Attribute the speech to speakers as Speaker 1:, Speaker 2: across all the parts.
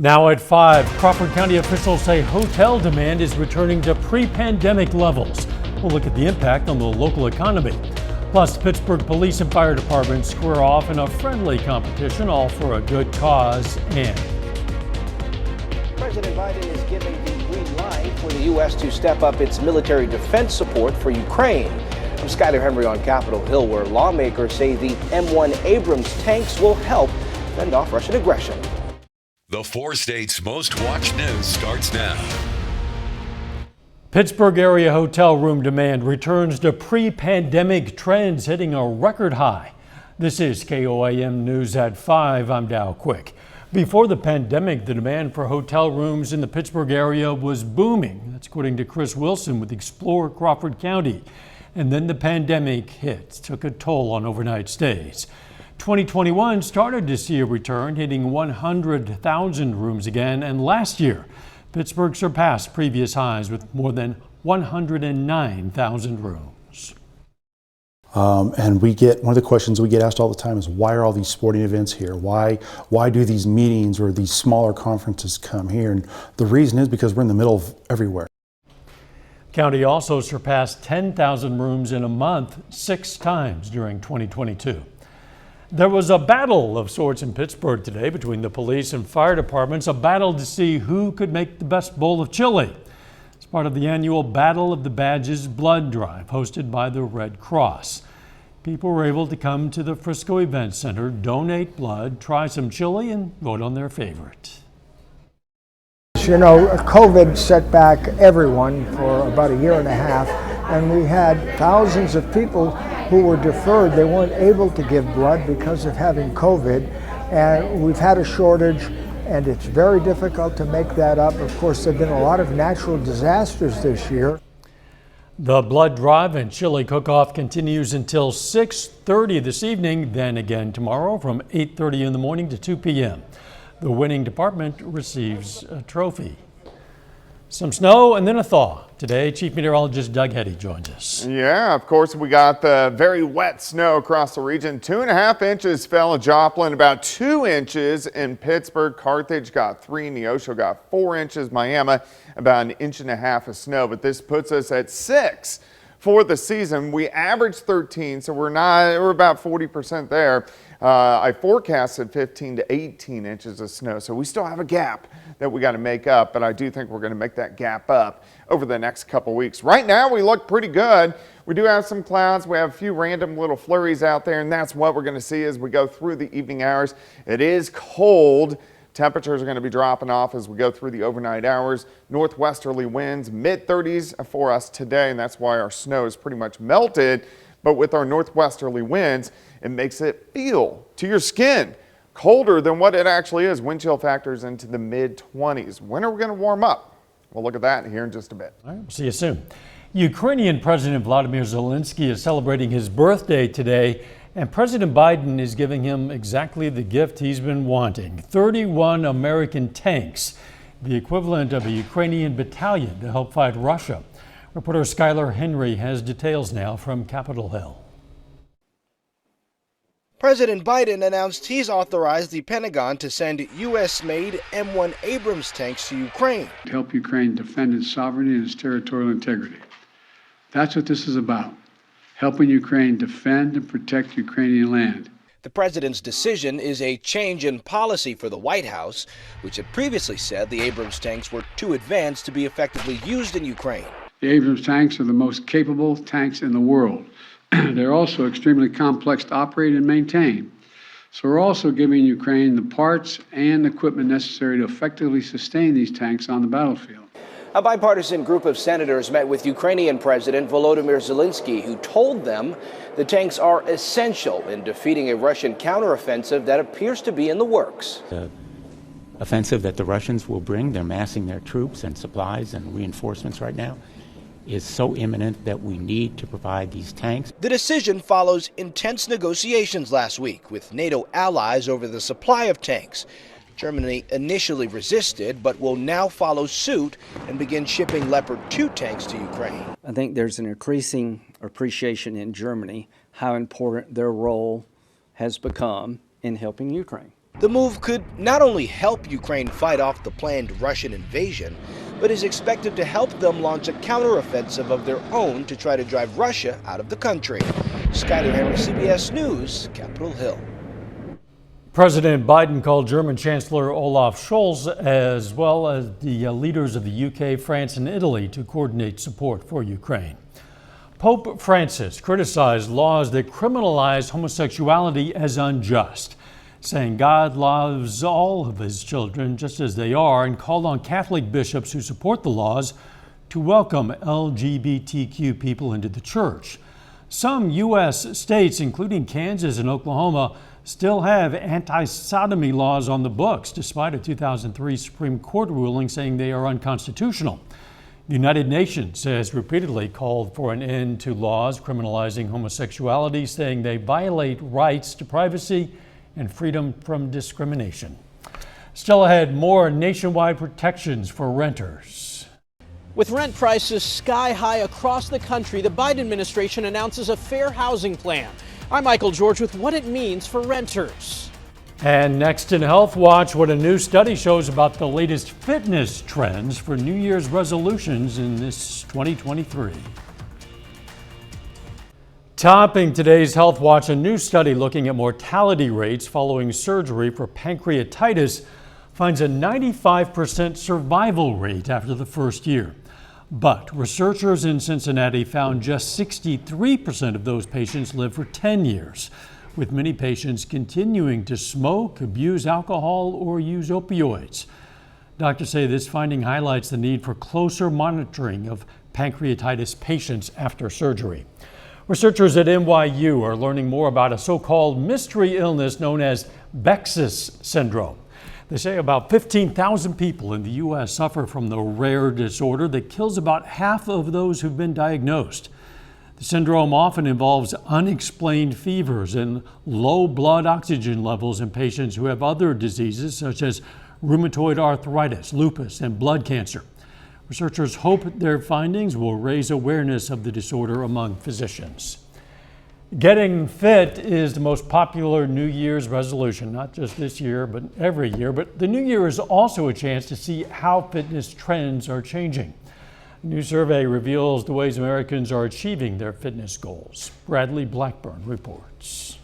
Speaker 1: Now at 5, Crawford County officials say hotel demand is returning to pre-pandemic levels. We'll look at the impact on the local economy. Plus, Pittsburgh Police and Fire Department square off in a friendly competition, all for a good cause. And
Speaker 2: President Biden is giving the green light for the U.S. to step up its military defense support for Ukraine. I'm Skyler Henry on Capitol Hill, where lawmakers say the M1 Abrams tanks will help fend off Russian aggression.
Speaker 3: The 4 states' most watched news starts now.
Speaker 1: Pittsburgh area hotel room demand returns to pre-pandemic trends, hitting a record high. This is KOAM News at 5. I'm Dow Quick. Before the pandemic, the demand for hotel rooms in the Pittsburgh area was booming. That's according to Chris Wilson with Explore Crawford County. And then the pandemic hit, took a toll on overnight stays. 2021 started to see a return, hitting 100,000 rooms again. And last year, Pittsburgh surpassed previous highs with more than 109,000 rooms.
Speaker 4: And one of the questions we get asked all the time is, why are all these sporting events here? Why do these meetings or these smaller conferences come here? And the reason is because we're in the middle of everywhere.
Speaker 1: County also surpassed 10,000 rooms in a month 6 times during 2022. There was a battle of sorts in Pittsburgh today between the police and fire departments, a battle to see who could make the best bowl of chili. It's part of the annual Battle of the Badges blood drive hosted by the Red Cross. People were able to come to the Frisco Event Center, donate blood, try some chili, and vote on their favorite.
Speaker 5: You know, COVID set back everyone for about a year and a half, and we had thousands of people who were deferred. They weren't able to give blood because of having COVID, and we've had a shortage, and it's very difficult to make that up. Of course, there have been a lot of natural disasters this year.
Speaker 1: The blood drive and chili cook-off continues until 6:30 this evening, then again tomorrow from 8:30 in the morning to 2 p.m. The winning department receives a trophy. Some snow and then a thaw. Today, Chief Meteorologist Doug Heddy joins us.
Speaker 6: Yeah, of course, we got the very wet snow across the region. 2.5 inches fell in Joplin, about 2 inches in Pittsburgh. Carthage got 3, Neosho got 4 inches, Miami about 1.5 inches of snow, but this puts us at 6 for the season. We averaged 13, so we're about 40% there. I forecasted 15 to 18 inches of snow, so we still have a gap that we got to make up, but I do think we're going to make that gap up over the next couple weeks. Right now, we look pretty good. We do have some clouds. We have a few random little flurries out there, and that's what we're going to see as we go through the evening hours. It is cold. Temperatures are going to be dropping off as we go through the overnight hours. Northwesterly winds, mid-30s for us today, and that's why our snow is pretty much melted. But with our northwesterly winds, it makes it feel to your skin colder than what it actually is. Wind chill factors into the mid-20s. When are we going to warm up? We'll look at that here in just a bit.
Speaker 1: All right, we'll see you soon. Ukrainian President Vladimir Zelensky is celebrating his birthday today, and President Biden is giving him exactly the gift he's been wanting: 31 American tanks, the equivalent of a Ukrainian battalion to help fight Russia. Reporter Skyler Henry has details now from Capitol Hill.
Speaker 2: President Biden announced he's authorized the Pentagon to send U.S.-made M1 Abrams tanks to Ukraine.
Speaker 7: To help Ukraine defend its sovereignty and its territorial integrity. That's what this is about, helping Ukraine defend and protect Ukrainian land.
Speaker 2: The president's decision is a change in policy for the White House, which had previously said the Abrams tanks were too advanced to be effectively used in Ukraine.
Speaker 7: The Abrams tanks are the most capable tanks in the world. They're also extremely complex to operate and maintain. So we're also giving Ukraine the parts and equipment necessary to effectively sustain these tanks on the battlefield.
Speaker 2: A bipartisan group of senators met with Ukrainian President Volodymyr Zelensky, who told them the tanks are essential in defeating a Russian counteroffensive that appears to be in the works.
Speaker 8: The offensive that the Russians will bring, they're massing their troops and supplies and reinforcements right now, is so imminent that we need to provide these tanks.
Speaker 2: The decision follows intense negotiations last week with NATO allies over the supply of tanks. Germany initially resisted, but will now follow suit and begin shipping Leopard 2 tanks to Ukraine.
Speaker 9: I think there's an increasing appreciation in Germany how important their role has become in helping Ukraine.
Speaker 2: The move could not only help Ukraine fight off the planned Russian invasion, but is expected to help them launch a counteroffensive of their own to try to drive Russia out of the country. Skyler Henry, CBS News, Capitol Hill.
Speaker 1: President Biden called German Chancellor Olaf Scholz as well as the leaders of the UK, France, and Italy to coordinate support for Ukraine. Pope Francis criticized laws that criminalize homosexuality as unjust, saying God loves all of his children just as they are, and called on Catholic bishops who support the laws to welcome LGBTQ people into the church. Some U.S. states, including Kansas and Oklahoma, still have anti-sodomy laws on the books, despite a 2003 Supreme Court ruling saying they are unconstitutional. The United Nations has repeatedly called for an end to laws criminalizing homosexuality, saying they violate rights to privacy and freedom from discrimination. Still ahead, more nationwide protections for renters.
Speaker 10: With rent prices sky high across the country, the Biden administration announces a fair housing plan. I'm Michael George with what it means for renters.
Speaker 1: And next in Health Watch, what a new study shows about the latest fitness trends for New Year's resolutions in this 2023. Topping today's Health Watch, a new study looking at mortality rates following surgery for pancreatitis finds a 95% survival rate after the first year. But researchers in Cincinnati found just 63% of those patients live for 10 years, with many patients continuing to smoke, abuse alcohol, or use opioids. Doctors say this finding highlights the need for closer monitoring of pancreatitis patients after surgery. Researchers at NYU are learning more about a so-called mystery illness known as Bex's syndrome. They say about 15,000 people in the U.S. suffer from the rare disorder that kills about half of those who've been diagnosed. The syndrome often involves unexplained fevers and low blood oxygen levels in patients who have other diseases such as rheumatoid arthritis, lupus, and blood cancer. Researchers hope their findings will raise awareness of the disorder among physicians. Getting fit is the most popular New Year's resolution, not just this year, but every year. But the new year is also a chance to see how fitness trends are changing. A new survey reveals the ways Americans are achieving their fitness goals. Bradley Blackburn reports.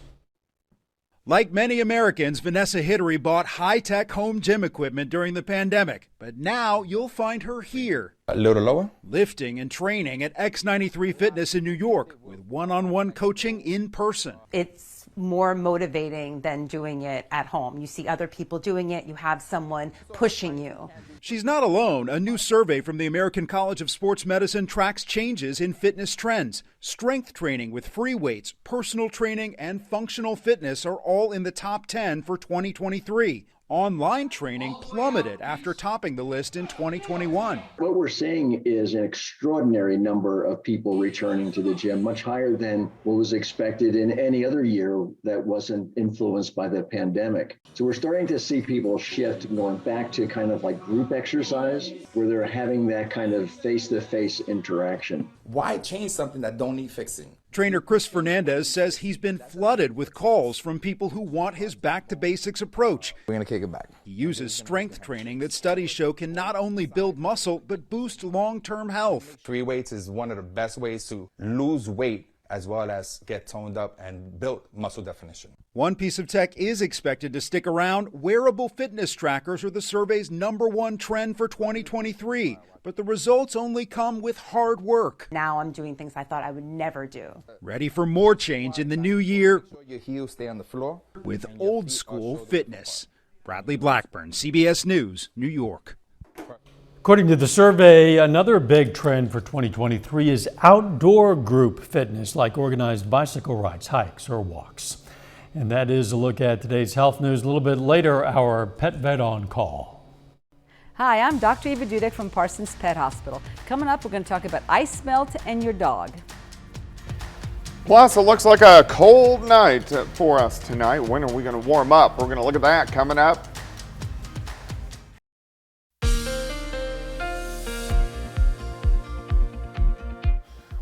Speaker 11: Like many Americans, Vanessa Hittery bought high-tech home gym equipment during the pandemic. But now you'll find her here.
Speaker 12: A little lower.
Speaker 11: Lifting and training at X93 Fitness in New York with one-on-one coaching in person.
Speaker 13: It's more motivating than doing it at home. You see other people doing it. You have someone pushing you.
Speaker 11: She's not alone. A new survey from the American College of Sports Medicine tracks changes in fitness trends. Strength training with free weights, personal training, and functional fitness are all in the top 10 for 2023. Online training plummeted after topping the list in 2021.
Speaker 14: What we're seeing is an extraordinary number of people returning to the gym, much higher than what was expected in any other year that wasn't influenced by the pandemic. So we're starting to see people shift, going back to kind of like group exercise, where they're having that kind of face-to-face interaction.
Speaker 12: Why change something that don't need fixing?
Speaker 11: Trainer Chris Fernandez says he's been flooded with calls from people who want his back-to-basics approach.
Speaker 12: We're going to kick it back.
Speaker 11: He uses strength training that studies show can not only build muscle, but boost long-term health.
Speaker 12: Free weights is one of the best ways to lose weight as well as get toned up and build muscle definition.
Speaker 11: One piece of tech is expected to stick around. Wearable fitness trackers are the survey's #1 trend for 2023. But the results only come with hard work.
Speaker 13: Now I'm doing things I thought I would never do.
Speaker 11: Ready for more change in the new year
Speaker 12: Your heels stay on the floor
Speaker 11: with old school fitness. Bradley Blackburn, CBS News, New York.
Speaker 1: According to the survey, another big trend for 2023 is outdoor group fitness, like organized bicycle rides, hikes, or walks. And that is a look at today's health news. A little bit later, our pet vet on call.
Speaker 15: Hi, I'm Dr. Eva Dudek from Parsons Pet Hospital. Coming up, we're going to talk about ice melt and your dog.
Speaker 6: Plus, it looks like a cold night for us tonight. When are we going to warm up? We're going to look at that coming up.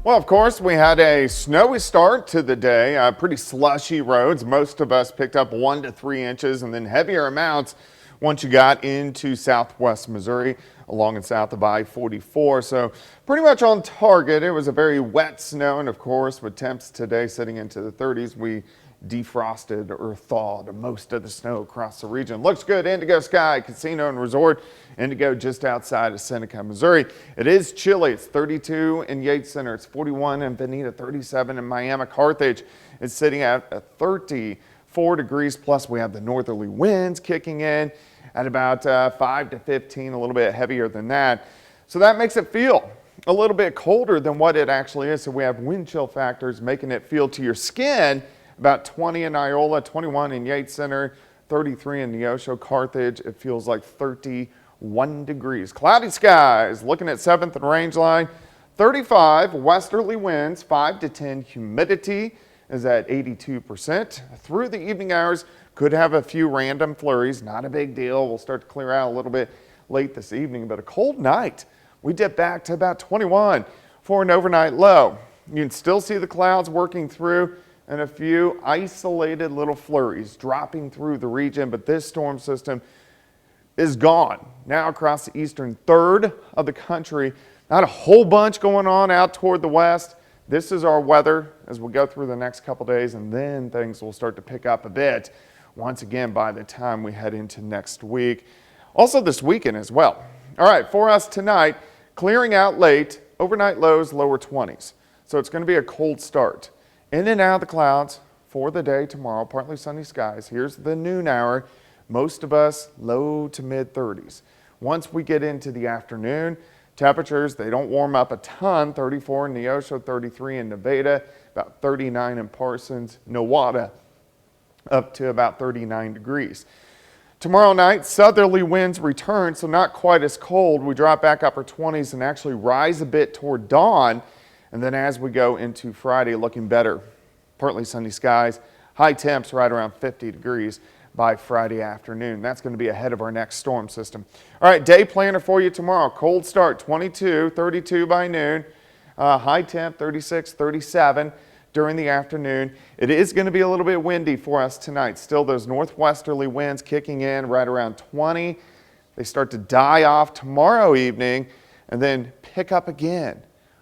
Speaker 6: Well, of course, we had a snowy start to the day, pretty slushy roads. Most of us picked up 1 to 3 inches and then heavier amounts once you got into southwest Missouri along and south of I-44. So pretty much on target. It was a very wet snow, and of course, with temps today sitting into the 30s, we defrosted or thawed most of the snow across the region. Looks good. Indigo Sky Casino and Resort. Indigo just outside of Seneca, Missouri. It is chilly. It's 32 in Yates Center. It's 41 in Veneta, 37 in Miami. Carthage is sitting at 34 degrees. Plus, we have the northerly winds kicking in at about 5 to 15, a little bit heavier than that. So that makes it feel a little bit colder than what it actually is. So we have wind chill factors making it feel to your skin about 20 in Iola, 21 in Yates Center, 33 in Neosho. Carthage, it feels like 31 degrees. Cloudy skies, looking at 7th and Rangeline, 35 westerly winds, 5 to 10 humidity is at 82%. Through the evening hours, could have a few random flurries, not a big deal. We'll start to clear out a little bit late this evening, but a cold night. We dip back to about 21 for an overnight low. You can still see the clouds working through and a few isolated little flurries dropping through the region, but this storm system is gone now across the eastern third of the country. Not a whole bunch going on out toward the west. This is our weather as we go through the next couple days, and then things will start to pick up a bit once again by the time we head into next week. Also this weekend as well. All right, for us tonight, clearing out late, overnight lows, lower 20s. So it's going to be a cold start. In and out of the clouds for the day tomorrow, partly sunny skies. Here's the noon hour. Most of us low to mid 30s. Once we get into the afternoon, temperatures, they don't warm up a ton. 34 in Neosho, 33 in Nevada, about 39 in Parsons, Nowata, up to about 39 degrees. Tomorrow night, southerly winds return, so not quite as cold. We drop back upper 20s and actually rise a bit toward dawn. And then as we go into Friday, looking better. Partly sunny skies, high temps right around 50 degrees by Friday afternoon. That's going to be ahead of our next storm system. All right, day planner for you tomorrow. Cold start, 22, 32 by noon. High temp, 36, 37 during the afternoon. It is going to be a little bit windy for us tonight. Still those northwesterly winds kicking in right around 20. They start to die off tomorrow evening and then pick up again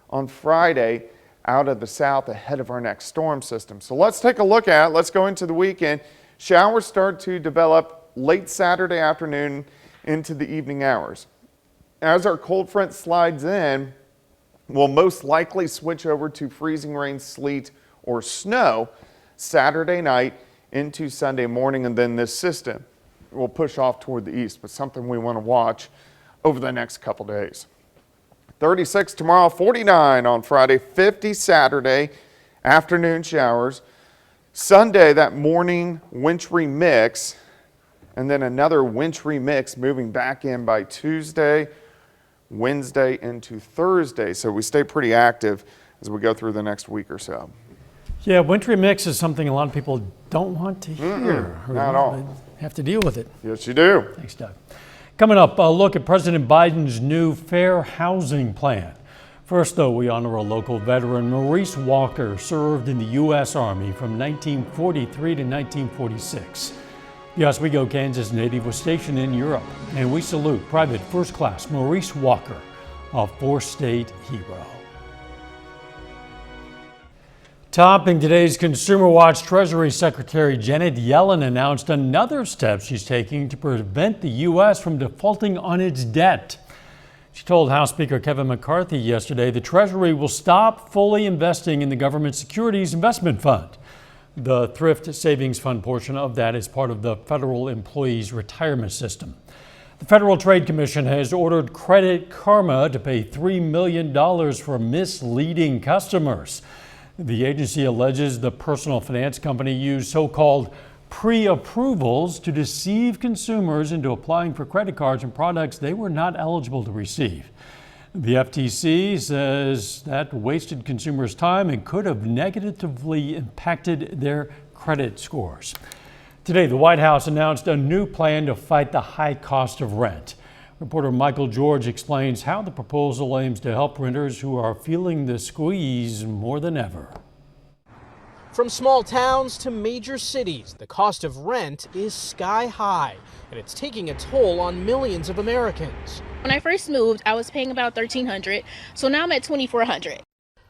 Speaker 6: on Friday out of the south ahead of our next storm system. So let's take a look at it. Let's go into the weekend. Showers start to develop late Saturday afternoon into the evening hours. As our cold front slides in, we'll most likely switch over to freezing rain, sleet, or snow Saturday night into Sunday morning, and then this system will push off toward the east, but something we want to watch over the next couple days. 36 tomorrow, 49 on Friday, 50 Saturday, afternoon showers. Sunday, that morning wintry mix, and then another wintry mix moving back in by Tuesday, Wednesday into Thursday. So we stay pretty active as we go through the next week or so.
Speaker 1: Yeah, wintry mix is something a lot of people don't want to hear.
Speaker 6: Not at all.
Speaker 1: They have to deal with it.
Speaker 6: Yes, you do.
Speaker 1: Thanks, Doug. Coming up, a look at President Biden's new fair housing plan. First, though, we honor a local veteran. Maurice Walker served in the U.S. Army from 1943 to 1946. The Oswego, Kansas native was stationed in Europe, and we salute Private First Class Maurice Walker, a four-state hero. Topping today's Consumer Watch, Treasury Secretary Janet Yellen announced another step she's taking to prevent the U.S. from defaulting on its debt. She told House Speaker Kevin McCarthy yesterday the Treasury will stop fully investing in the Government Securities Investment Fund. The Thrift Savings Fund portion of that is part of the federal employees' retirement system. The Federal Trade Commission has ordered Credit Karma to pay $3 million for misleading customers. The agency alleges the personal finance company used so-called pre-approvals to deceive consumers into applying for credit cards and products they were not eligible to receive. The FTC says that wasted consumers' time and could have negatively impacted their credit scores. Today, the White House announced a new plan to fight the high cost of rent. Reporter Michael George explains how the proposal aims to help renters who are feeling the squeeze more than ever.
Speaker 10: From small towns to major cities, the cost of rent is sky high, and it's taking a toll on millions of Americans.
Speaker 16: When I first moved, I was paying about $1,300, so now I'm at $2,400.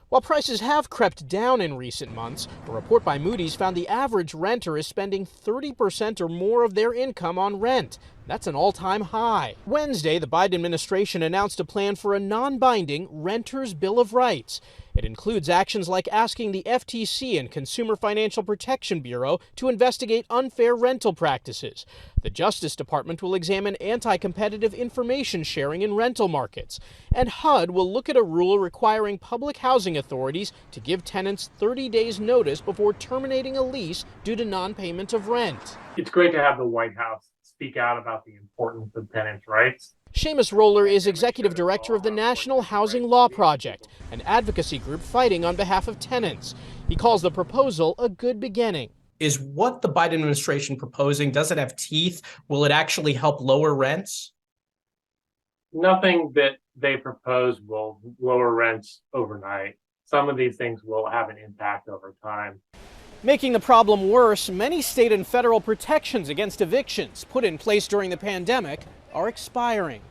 Speaker 10: While prices have crept down in recent months, a report by Moody's found the average renter is spending 30% or more of their income on rent. That's an all-time high. Wednesday, the Biden administration announced a plan for a non-binding Renters' Bill of Rights. It includes actions like asking the FTC and Consumer Financial Protection Bureau to investigate unfair rental practices. The Justice Department will examine anti-competitive information sharing in rental markets. And HUD will look at a rule requiring public housing authorities to give tenants 30 days notice before terminating a lease due to non-payment of rent.
Speaker 17: It's great to have the White House speak out about the importance of tenants' rights.
Speaker 10: Seamus Roller is executive director of the National Housing Law Project, an advocacy group fighting on behalf of tenants. He calls the proposal a good beginning.
Speaker 18: Is what the Biden administration proposing, does it have teeth? Will it actually help lower rents?
Speaker 17: Nothing that they propose will lower rents overnight. Some of these things will have an impact over time.
Speaker 10: Making the problem worse, many state and federal protections against evictions put in place during the pandemic are expiring.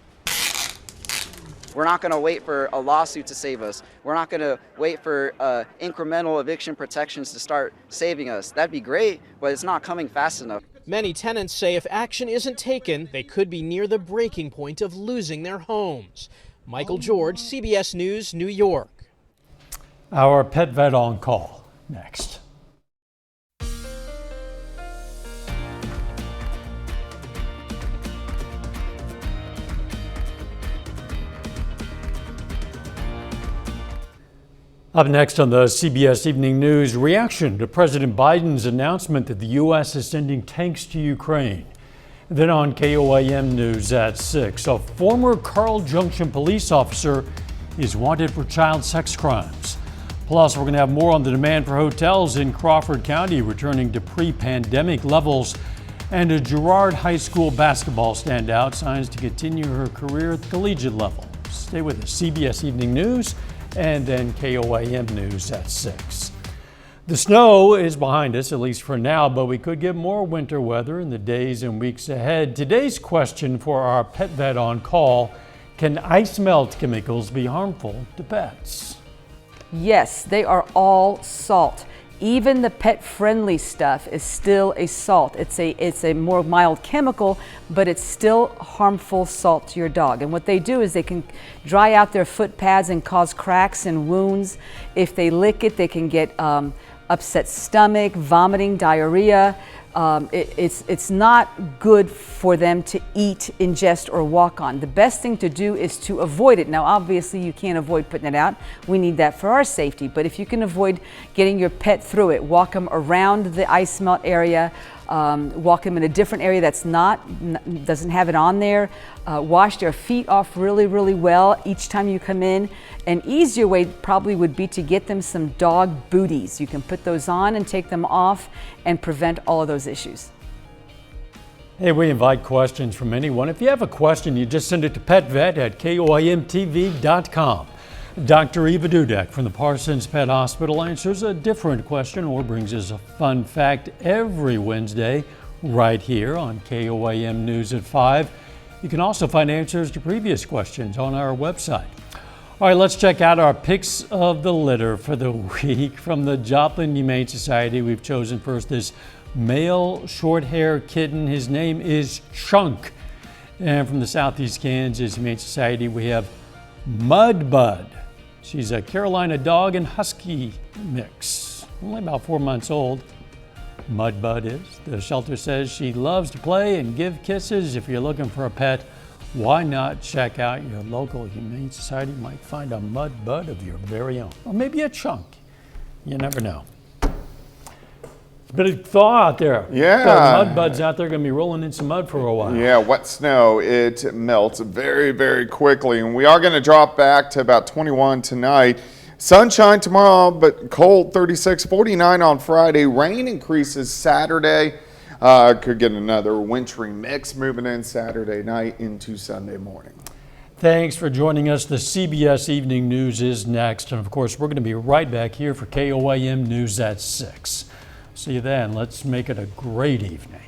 Speaker 19: We're not going to wait for a lawsuit to save us. We're not going to wait for incremental eviction protections to start saving us. That'd be great, but it's not coming fast enough.
Speaker 10: Many tenants say if action isn't taken, they could be near the breaking point of losing their homes. Michael George, CBS News, New York.
Speaker 1: Our pet vet on call next. Up next on the CBS Evening News, reaction to President Biden's announcement that the U.S. is sending tanks to Ukraine. Then on KOAM News at 6, a former Carl Junction police officer is wanted for child sex crimes. Plus, we're going to have more on the demand for hotels in Crawford County returning to pre-pandemic levels, and a Girard High School basketball standout signs to continue her career at the collegiate level. Stay with us. CBS Evening News and then KOAM News at 6. The snow is behind us, at least for now, but we could get more winter weather in the days and weeks ahead. Today's question for our pet vet on call: can ice melt chemicals be harmful to pets?
Speaker 15: Yes, they are all salt. Even the pet-friendly stuff is still a salt. It's a more mild chemical, but it's still harmful salt to your dog. And what they do is they can dry out their foot pads and cause cracks and wounds. If they lick it, they can get upset stomach, vomiting, diarrhea. It's not good for them to eat, ingest, or walk on. The best thing to do is to avoid it. Now, obviously, you can't avoid putting it out. We need that for our safety. But if you can avoid getting your pet through it, walk them around the ice melt area, walk them in a different area doesn't have it on there. Wash their feet off really, really well each time you come in. An easier way probably would be to get them some dog booties. You can put those on and take them off and prevent all of those issues.
Speaker 1: Hey, we invite questions from anyone. If you have a question, you just send it to petvet@koamtv.com. Dr. Eva Dudek from the Parsons Pet Hospital answers a different question or brings us a fun fact every Wednesday right here on KOAM News at 5. You can also find answers to previous questions on our website. All right, let's check out our picks of the litter for the week. From the Joplin Humane Society, we've chosen first this male short-hair kitten. His name is Chunk. And from the Southeast Kansas Humane Society, we have Mudbud. She's a Carolina dog and husky mix, only about 4 months old. Mudbud is. The shelter says she loves to play and give kisses. If you're looking for a pet, why not check out your local Humane Society? You might find a Mudbud of your very own, or maybe a Chunk. You never know. It's a bit of thaw out there.
Speaker 6: Yeah.
Speaker 1: Mudbuds out there going to be rolling in some mud for a while.
Speaker 6: Yeah, wet snow, it melts very, very quickly. And we are going to drop back to about 21 tonight. Sunshine tomorrow, but cold, 36, 49 on Friday. Rain increases Saturday. Could get another wintry mix moving in Saturday night into Sunday morning.
Speaker 1: Thanks for joining us. The CBS Evening News is next. And of course, we're going to be right back here for KOAM News at 6. See you then. Let's make it a great evening.